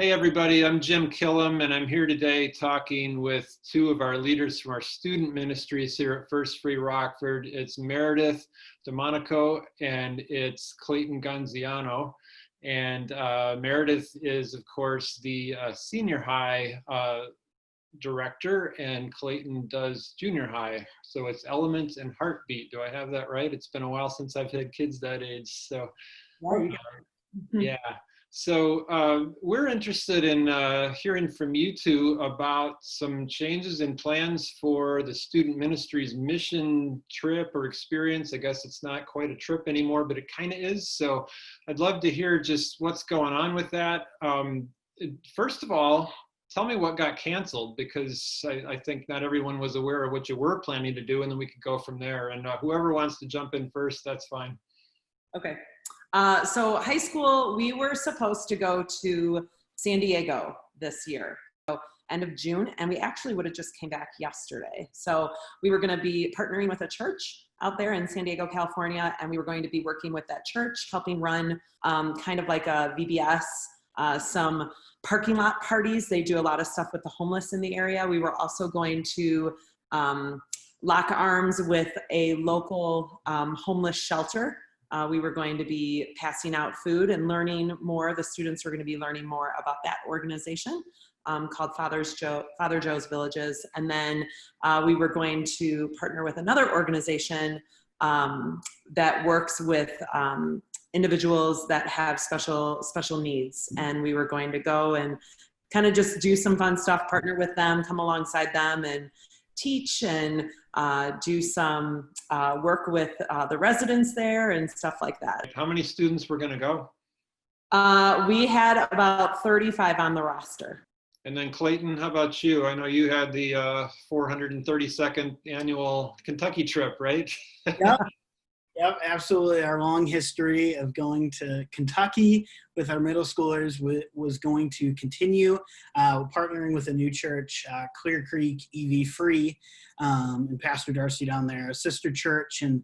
Hey everybody, I'm Jim Killam and I'm here today talking with two of our leaders from our student ministries here at First Free Rockford. It's Meredith, Domanico, and it's Clayton, Ganziano. And Meredith is, of course, the senior high director, and Clayton does junior high. So it's Elements and Heartbeat. Do I have that right? It's been a while since I've had kids that age. So yeah. So we're interested in hearing from you two about some changes in plans for the student ministry's mission trip or experience. I guess it's not quite a trip anymore, but it kind of is. So I'd love to hear just what's going on with that. First of all, tell me what got canceled, because I think not everyone was aware of what you were planning to do, and then we could go from there. And whoever wants to jump in first, that's fine. Okay. So high school, we were supposed to go to San Diego this year, so end of June, and we actually would have just came back yesterday. So we were going to be partnering with a church out there in San Diego, California, and we were going to be working with that church, helping run kind of like a VBS, some parking lot parties. They do a lot of stuff with the homeless in the area. We were also going to lock arms with a local homeless shelter. We were going to be passing out food and learning more. The students were going to be learning more about that organization called Father Joe's Villages. And then we were going to partner with another organization that works with individuals that have special needs. And we were going to go and kind of just do some fun stuff, partner with them, come alongside them and teach and do some work with the residents there and stuff like that. How many students were going to go? We had about 35 on the roster. And then Clayton, how about you? I know you had the 432nd annual Kentucky trip, right? Yep, absolutely. Our long history of going to Kentucky with our middle schoolers was going to continue. Partnering with a new church, Clear Creek EV Free, and Pastor Darcy down there, a sister church, and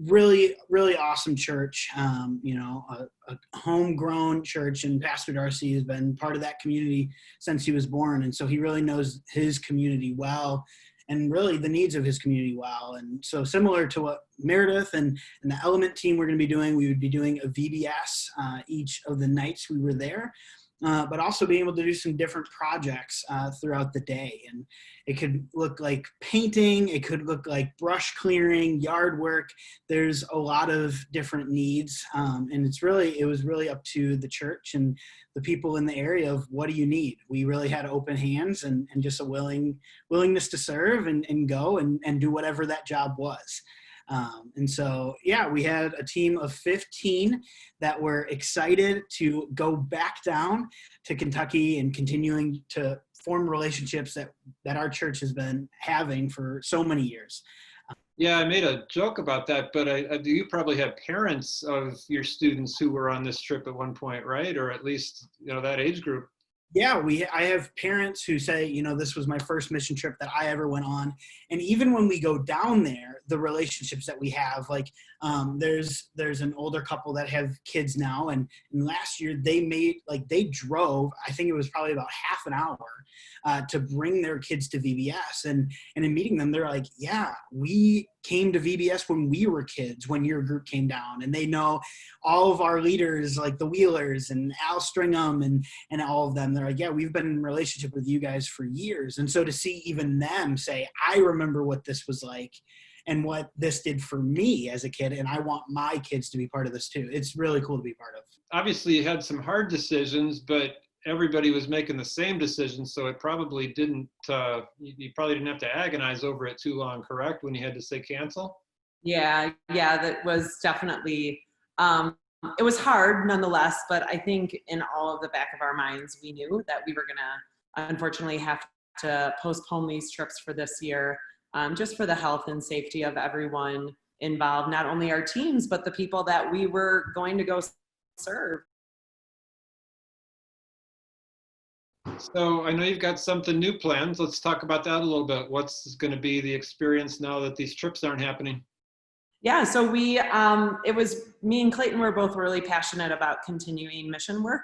really, really awesome church. A homegrown church, and Pastor Darcy has been part of that community since he was born, and so he really knows his community well, and really the needs of his community well. And so similar to what Meredith and the Element team were going to be doing, we would be doing a VBS each of the nights we were there, but also being able to do some different projects throughout the day. And it could look like painting, it could look like brush clearing, yard work. There's a lot of different needs, and it was really up to the church and the people in the area of what do you need. We really had open hands and just a willingness to serve and go and do whatever that job was. And so, yeah, we had a team of 15 that were excited to go back down to Kentucky and continuing to form relationships that our church has been having for so many years. Yeah, I made a joke about that, but you probably have parents of your students who were on this trip at one point, right? Or at least, that age group. Yeah, I have parents who say, this was my first mission trip that I ever went on. And even when we go down there, the relationships that we have, like there's an older couple that have kids now. And last year they drove, I think it was probably about half an hour to bring their kids to VBS. And in meeting them, they're like, yeah, we came to VBS when we were kids, when your group came down. And they know all of our leaders, like the Wheelers and Al Stringham and all of them. They're like, yeah, we've been in relationship with you guys for years. And so to see even them say, I remember what this was like and what this did for me as a kid, and I want my kids to be part of this too. It's really cool to be part of. Obviously you had some hard decisions, but everybody was making the same decision, so it probably didn't, you probably didn't have to agonize over it too long, correct, when you had to say cancel? Yeah, that was definitely, it was hard nonetheless, but I think in all of the back of our minds, we knew that we were gonna unfortunately have to postpone these trips for this year, just for the health and safety of everyone involved, not only our teams, but the people that we were going to go serve. So I know you've got something new planned. Let's talk about that a little bit. What's going to be the experience now that these trips aren't happening? Yeah, so it was me and Clayton were both really passionate about continuing mission work.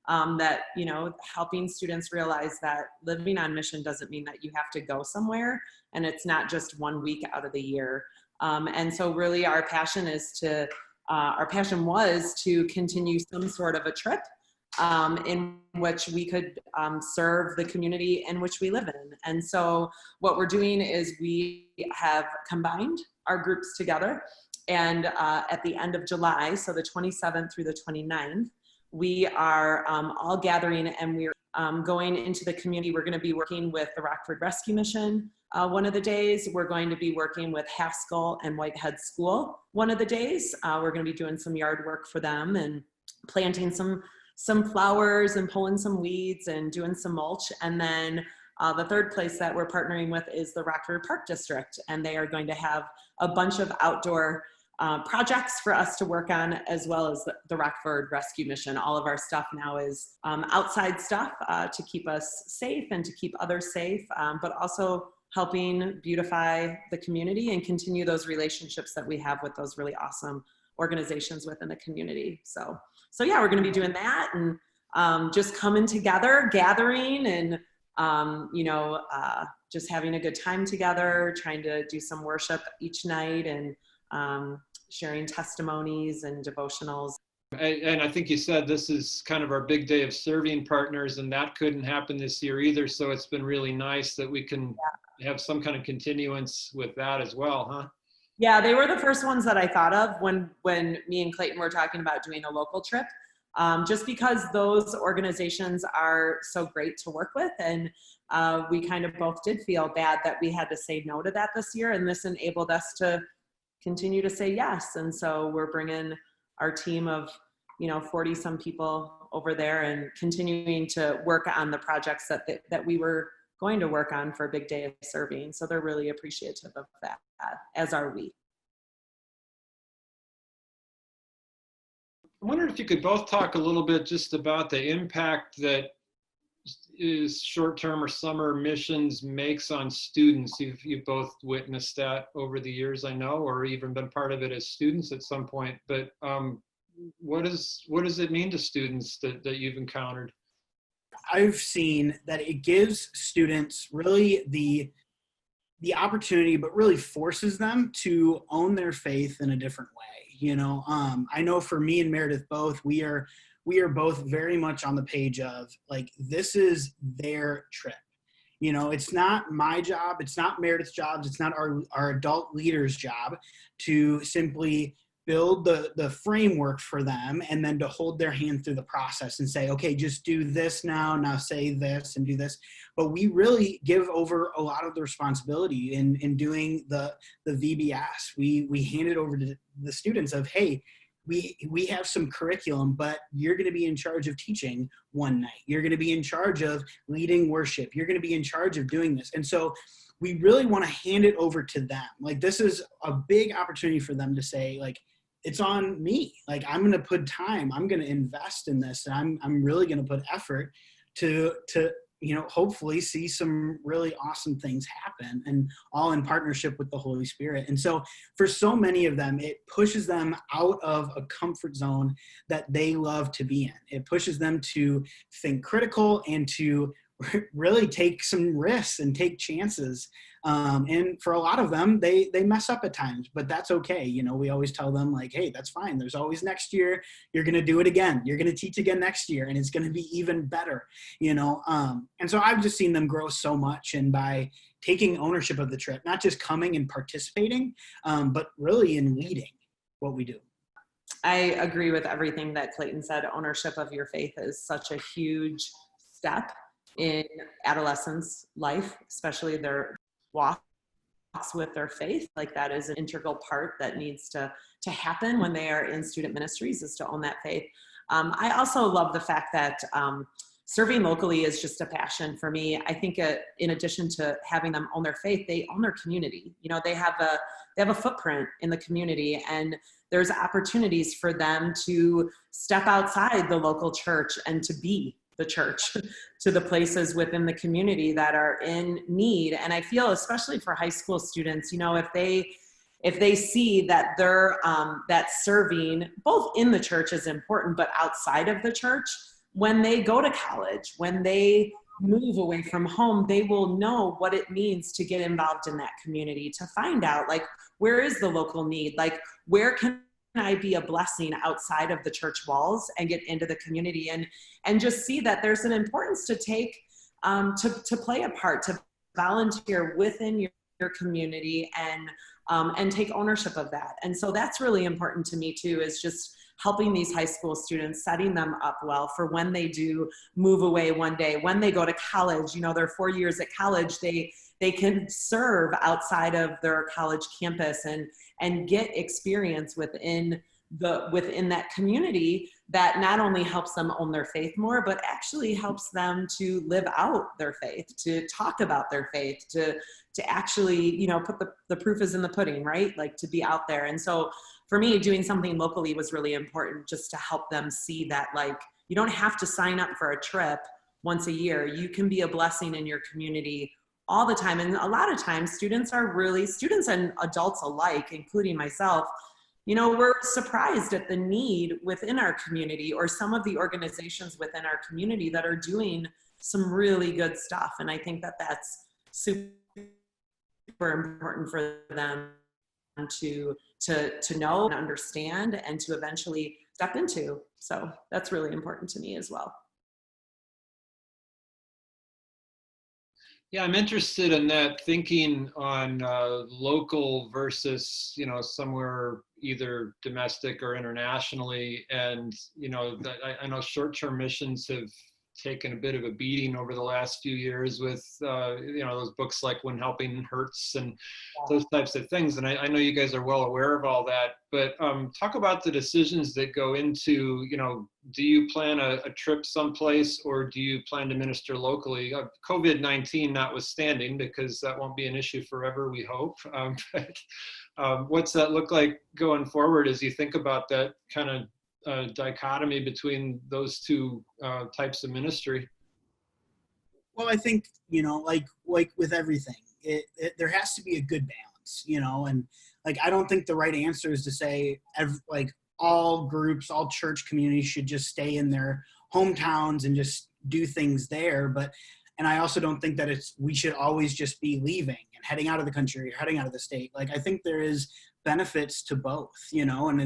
that, you know, helping students realize that living on mission doesn't mean that you have to go somewhere, and it's not just 1 week out of the year. And so really our passion was to continue some sort of a trip in which we could serve the community in which we live in. And so what we're doing is we have combined our groups together, and at the end of July, so the 27th through the 29th, we are all gathering, and we're going into the community. We're going to be working with the Rockford Rescue Mission one of the days. We're going to be working with Half Skull and Whitehead School one of the days. We're going to be doing some yard work for them and planting some flowers and pulling some weeds and doing some mulch. And then the third place that we're partnering with is the Rockford Park District, and they are going to have a bunch of outdoor projects for us to work on, as well as the Rockford Rescue Mission. All of our stuff now is outside stuff to keep us safe and to keep others safe, but also helping beautify the community and continue those relationships that we have with those really awesome organizations within the community. So yeah, we're going to be doing that, and just coming together, gathering, and just having a good time together, trying to do some worship each night, and sharing testimonies and devotionals. And I think you said this is kind of our big day of serving partners, and that couldn't happen this year either. So it's been really nice that we can have some kind of continuance with that as well, huh? Yeah, they were the first ones that I thought of when me and Clayton were talking about doing a local trip, just because those organizations are so great to work with. And we kind of both did feel bad that we had to say no to that this year, and this enabled us to continue to say yes. And so we're bringing our team of 40 some people over there and continuing to work on the projects that we were going to work on for a big day of serving. So they're really appreciative of that, as are we. I wonder if you could both talk a little bit just about the impact that is short-term or summer missions makes on students. You've both witnessed that over the years, I know, or even been part of it as students at some point. But what does it mean to students that you've encountered? I've seen that it gives students really the opportunity, but really forces them to own their faith in a different way. I know for me and Meredith both, we are both very much on the page of, like, this is their trip. It's not my job, it's not Meredith's job, it's not our adult leaders' job to simply build the framework for them and then to hold their hand through the process and say, okay, just do this now say this and do this. But we really give over a lot of the responsibility in doing the VBS. We hand it over to the students of, hey, we have some curriculum, but you're going to be in charge of teaching one night. You're going to be in charge of leading worship. You're going to be in charge of doing this. And so we really want to hand it over to them. Like, this is a big opportunity for them to say, like, it's on me. Like, I'm going to put time, I'm going to invest in this, and I'm really going to put effort to hopefully see some really awesome things happen, and all in partnership with the Holy Spirit. And so for so many of them, it pushes them out of a comfort zone that they love to be in. It pushes them to think critical and to really take some risks and take chances. And for a lot of them, they mess up at times, but that's okay. We always tell them, like, hey, that's fine. There's always next year. You're going to do it again. You're going to teach again next year, and it's going to be even better, And so I've just seen them grow so much, and by taking ownership of the trip, not just coming and participating, but really in leading what we do. I agree with everything that Clayton said. Ownership of your faith is such a huge step in adolescents' life, especially their walks with their faith. Like, that is an integral part that needs to happen when they are in student ministries, is to own that faith. I also love the fact that serving locally is just a passion for me. I think in addition to having them own their faith, they own their community. They have a footprint in the community, and there's opportunities for them to step outside the local church and to be the church to the places within the community that are in need. And I feel, especially for high school students, if they see that they're that serving both in the church is important, but outside of the church, when they go to college, when they move away from home, they will know what it means to get involved in that community, to find out, like, where is the local need? Like, where can I be a blessing outside of the church walls and get into the community, and just see that there's an importance to take, to play a part, to volunteer within your community, and take ownership of that. And so that's really important to me too, is just helping these high school students, setting them up well for when they do move away one day, when they go to college, you know, their 4 years at college, they can serve outside of their college campus and get experience within that community that not only helps them own their faith more, but actually helps them to live out their faith, to talk about their faith, to actually, you know, put the proof is in the pudding, right? Like, to be out there. And so for me, doing something locally was really important, just to help them see that, like, you don't have to sign up for a trip once a year. You can be a blessing in your community all the time. And a lot of times students and adults alike, including myself, you know, we're surprised at the need within our community, or some of the organizations within our community that are doing some really good stuff. And I think that that's super important for them to know and understand, and to eventually step into. So that's really important to me as well. Yeah, I'm interested in that, thinking on local versus, you know, somewhere either domestic or internationally. And, you know, I know short-term missions have taken a bit of a beating over the last few years with, you know, those books like When Helping Hurts and those types of things. And I know you guys are well aware of all that, but talk about the decisions that go into, you know, do you plan a trip someplace, or do you plan to minister locally? COVID-19 notwithstanding, because that won't be an issue forever, we hope. But what's that look like going forward as you think about that kind of dichotomy between those two types of ministry? Well, I think, you know, like with everything, there has to be a good balance, you know, and like, I don't think the right answer is to say like all groups, all church communities should just stay in their hometowns and just do things there. And I also don't think that we should always just be leaving and heading out of the country or heading out of the state. Like, I think there is benefits to both, you know, and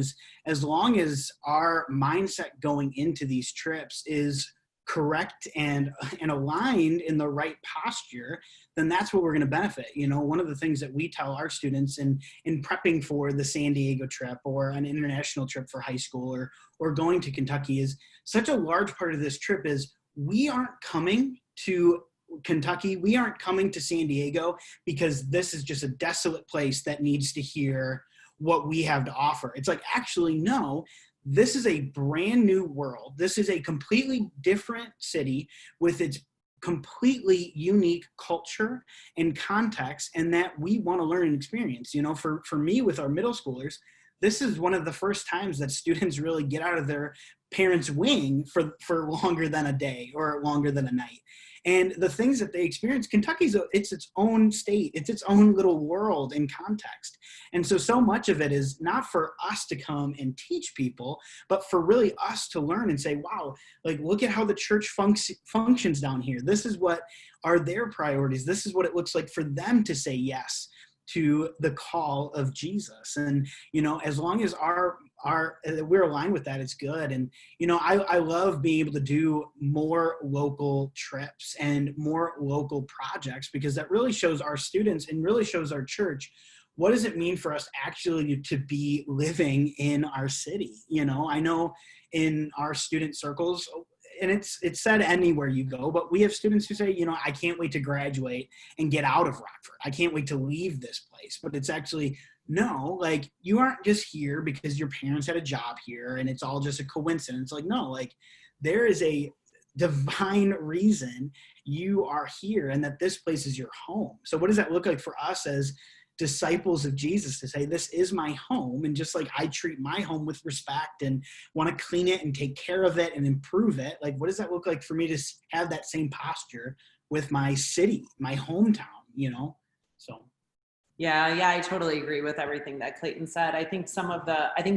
as long as our mindset going into these trips is correct and aligned in the right posture, then that's what we're going to benefit. You know, one of the things that we tell our students in prepping for the San Diego trip or an international trip for high school or going to Kentucky is such a large part of this trip is we aren't coming to Kentucky, we aren't coming to San Diego because this is just a desolate place that needs to hear what we have to offer. It's like, actually, no, this is a brand new world. This is a completely different city with its completely unique culture and context, and that we want to learn and experience. You know, for me, with our middle schoolers, this is one of the first times that students really get out of their parents' wing for longer than a day or longer than a night. And the things that they experience, Kentucky's it's its own state, it's its own little world in context. And so much of it is not for us to come and teach people, but for really us to learn and say, wow, like, look at how the church functions down here. This is what are their priorities. This is what it looks like for them to say yes to the call of Jesus. And, you know, as long as we're aligned with that, it's good. And, you know, I love being able to do more local trips and more local projects, because that really shows our students and really shows our church, what does it mean for us actually to be living in our city? You know, I know in our student circles, and it's said anywhere you go, but we have students who say, you know, I can't wait to graduate and get out of Rockford. I can't wait to leave this place. But it's actually, no, like, you aren't just here because your parents had a job here and it's all just a coincidence. Like, no, like, there is a divine reason you are here and that this place is your home. So what does that look like for us as disciples of Jesus to say, this is my home, and just like I treat my home with respect and want to clean it and take care of it and improve it, like, what does that look like for me to have that same posture with my city, my hometown, you know? So Yeah, I totally agree with everything that Clayton said. I think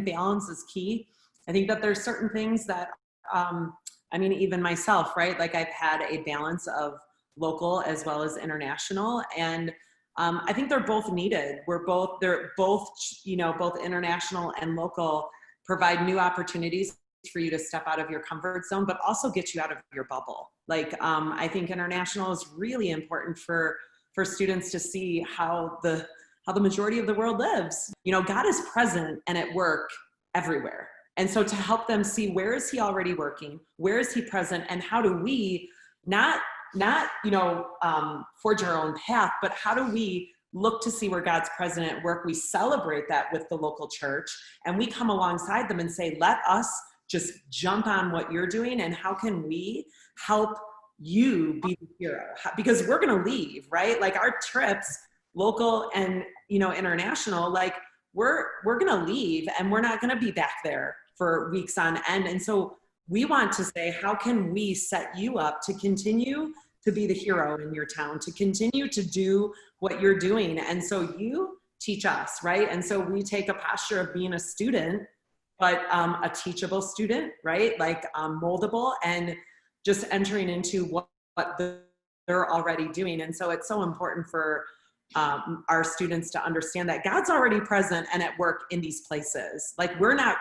balance is key. I think that there's certain things that I mean, even myself, right? Like I've had a balance of local as well as international. And I think they're both needed. They're both, both international and local provide new opportunities for you to step out of your comfort zone, but also get you out of your bubble. Like, I think international is really important for students to see how the majority of the world lives. God is present and at work everywhere. And so to help them see, where is he already working? Where is he present? And how do we not forge our own path, but how do we look to see where God's present at work? We celebrate that with the local church, and we come alongside them and say, let us just jump on what you're doing, and how can we help you be the hero? Because we're going to leave, right? Like our trips, local and international, like we're going to leave, and we're not going to be back there for weeks on end. And so we want to say, how can we set you up to continue to be the hero in your town, to continue to do what you're doing? And so you teach us, right? And so we take a posture of being a student, but a teachable student, right? Like moldable, and just entering into what they're already doing. And so it's so important for our students to understand that God's already present and at work in these places. Like we're not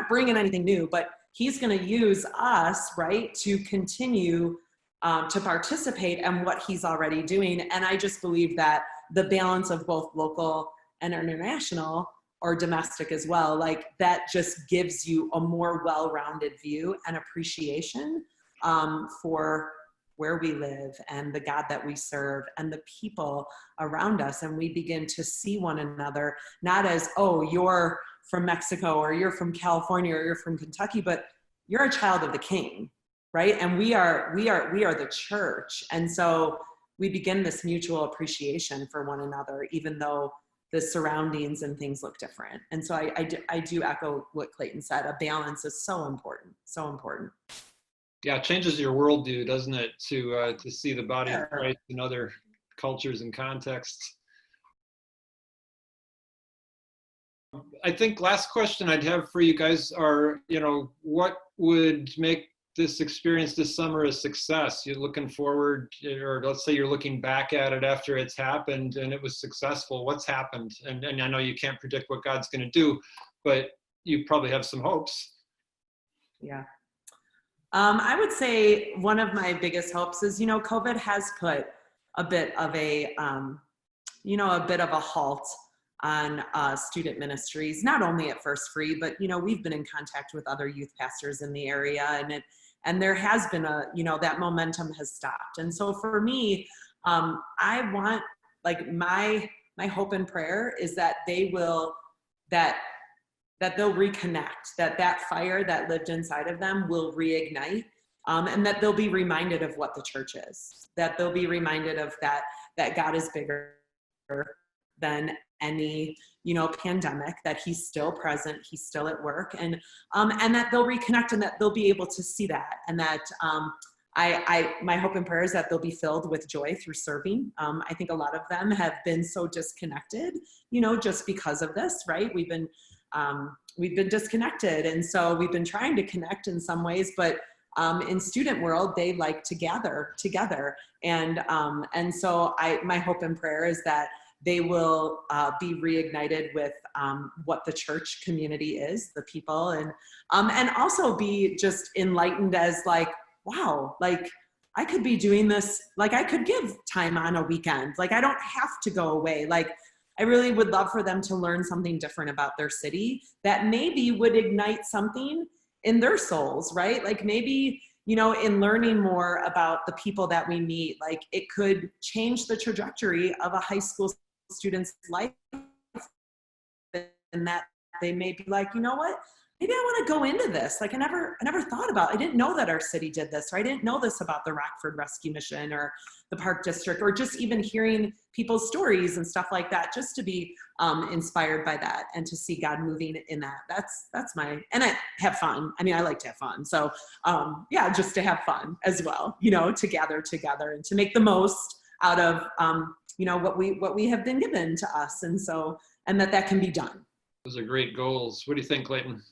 bringing anything new, but he's going to use us, right, to continue to participate in what he's already doing. And I just believe that the balance of both local and international, or domestic as well, like that just gives you a more well-rounded view and appreciation for where we live and the God that we serve and the people around us. And we begin to see one another, not as, oh, you're from Mexico, or you're from California, or you're from Kentucky, but you're a child of the King, right? And we are the church. And so we begin this mutual appreciation for one another, even though the surroundings and things look different. And so I do echo what Clayton said. A balance is so important, so important. Yeah, it changes your worldview, doesn't it, to see the body of Christ in other cultures and contexts. I think last question I'd have for you guys are, what would make this experience this summer a success? You're looking forward, or let's say you're looking back at it after it's happened and it was successful. What's happened? And I know you can't predict what God's going to do, but you probably have some hopes. Yeah. I would say one of my biggest hopes is, COVID has put a bit of a halt on student ministries, not only at First Free, but, we've been in contact with other youth pastors in the area, and there has been that momentum has stopped. And so for me, I want, like, my hope and prayer is that they'll reconnect, that fire that lived inside of them will reignite, and that they'll be reminded of what the church is, that they'll be reminded of that God is bigger than any, pandemic, that he's still present, he's still at work, and that they'll reconnect, and that they'll be able to see that, and that my hope and prayer is that they'll be filled with joy through serving. I think a lot of them have been so disconnected, just because of this, right? We've been disconnected, and so we've been trying to connect in some ways, but in student world, they like to gather together, and so my hope and prayer is that they will be reignited with what the church community is, the people, and also be just enlightened as, like, wow, like I could be doing this, like I could give time on a weekend, like I don't have to go away, like I really would love for them to learn something different about their city that maybe would ignite something in their souls, right? Like maybe, in learning more about the people that we meet, like it could change the trajectory of a high school student's life, and that they may be like, you know what? Maybe I want to go into this. Like I never thought about, I didn't know that our city did this, or I didn't know this about the Rockford Rescue Mission or the Park District, or just even hearing people's stories and stuff like that, just to be inspired by that and to see God moving in that. That's my, and I have fun. I mean, I like to have fun. So yeah, just to have fun as well, to gather together and to make the most out of, what we have been given to us. And so, and that can be done. Those are great goals. What do you think, Clayton?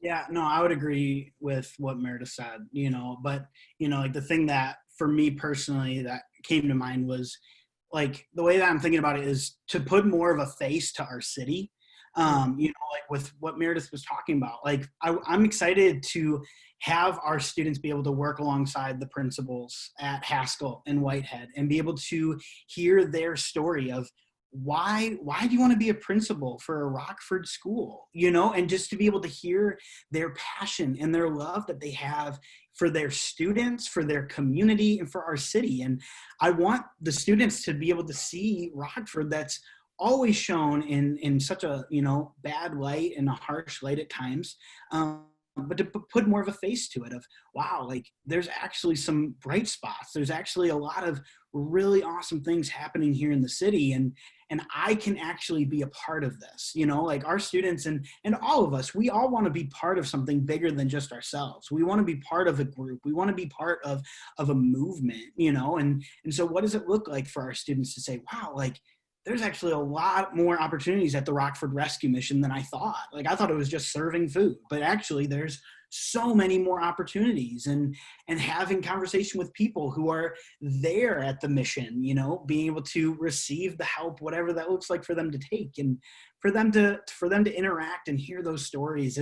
Yeah, no, I would agree with what Meredith said, but, like the thing that for me personally that came to mind was like the way that I'm thinking about it is to put more of a face to our city. Like with what Meredith was talking about, like I'm excited to have our students be able to work alongside the principals at Haskell and Whitehead and be able to hear their story of why do you want to be a principal for a Rockford school, and just to be able to hear their passion and their love that they have for their students, for their community, and for our city. And I want the students to be able to see Rockford that's always shown in such a bad light and a harsh light at times, but to put more of a face to it of, wow, like there's actually some bright spots, there's actually a lot of really awesome things happening here in the city, and I can actually be a part of this. Like our students and all of us, we all want to be part of something bigger than just ourselves. We want to be part of a group, we want to be part of a movement, and so what does it look like for our students to say, wow, like there's actually a lot more opportunities at the Rockford Rescue Mission than I thought. Like I thought it was just serving food, but actually there's so many more opportunities, and having conversation with people who are there at the mission, being able to receive the help, whatever that looks like for them to take, and for them to interact and hear those stories.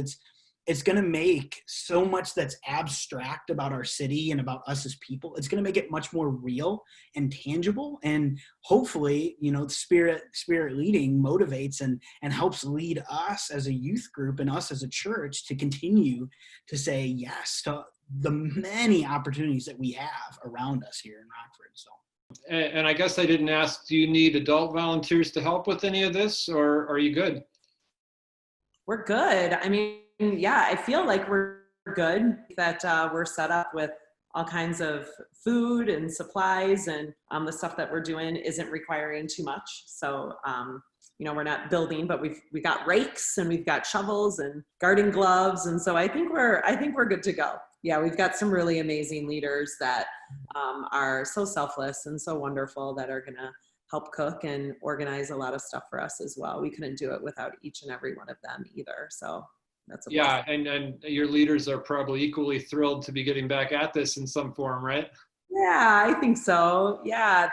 It's going to make so much that's abstract about our city and about us as people, it's going to make it much more real and tangible. And hopefully, the spirit leading motivates and helps lead us as a youth group and us as a church to continue to say yes to the many opportunities that we have around us here in Rockford. So. And I guess I didn't ask, do you need adult volunteers to help with any of this, or are you good? We're good. I mean, yeah, I feel like we're good, that we're set up with all kinds of food and supplies, and the stuff that we're doing isn't requiring too much. So, we're not building, but we got rakes and we've got shovels and garden gloves. And so I think we're good to go. Yeah, we've got some really amazing leaders that are so selfless and so wonderful, that are going to help cook and organize a lot of stuff for us as well. We couldn't do it without each and every one of them either. So that's a blessing. And your leaders are probably equally thrilled to be getting back at this in some form, right? Yeah, I think so. Yeah,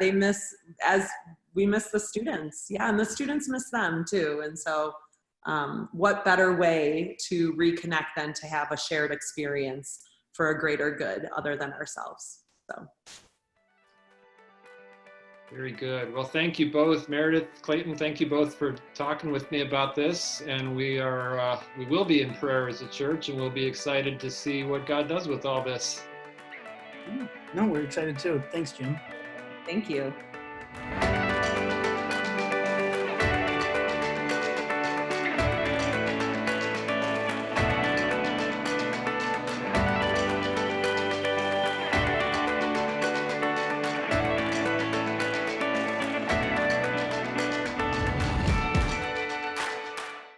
as we miss the students. Yeah, and the students miss them too. And so what better way to reconnect than to have a shared experience for a greater good other than ourselves. So. Very good. Well, thank you both, Meredith, Clayton. Thank you both for talking with me about this. And we will be in prayer as a church, and we'll be excited to see what God does with all this. No, we're excited too. Thanks, Jim. Thank you.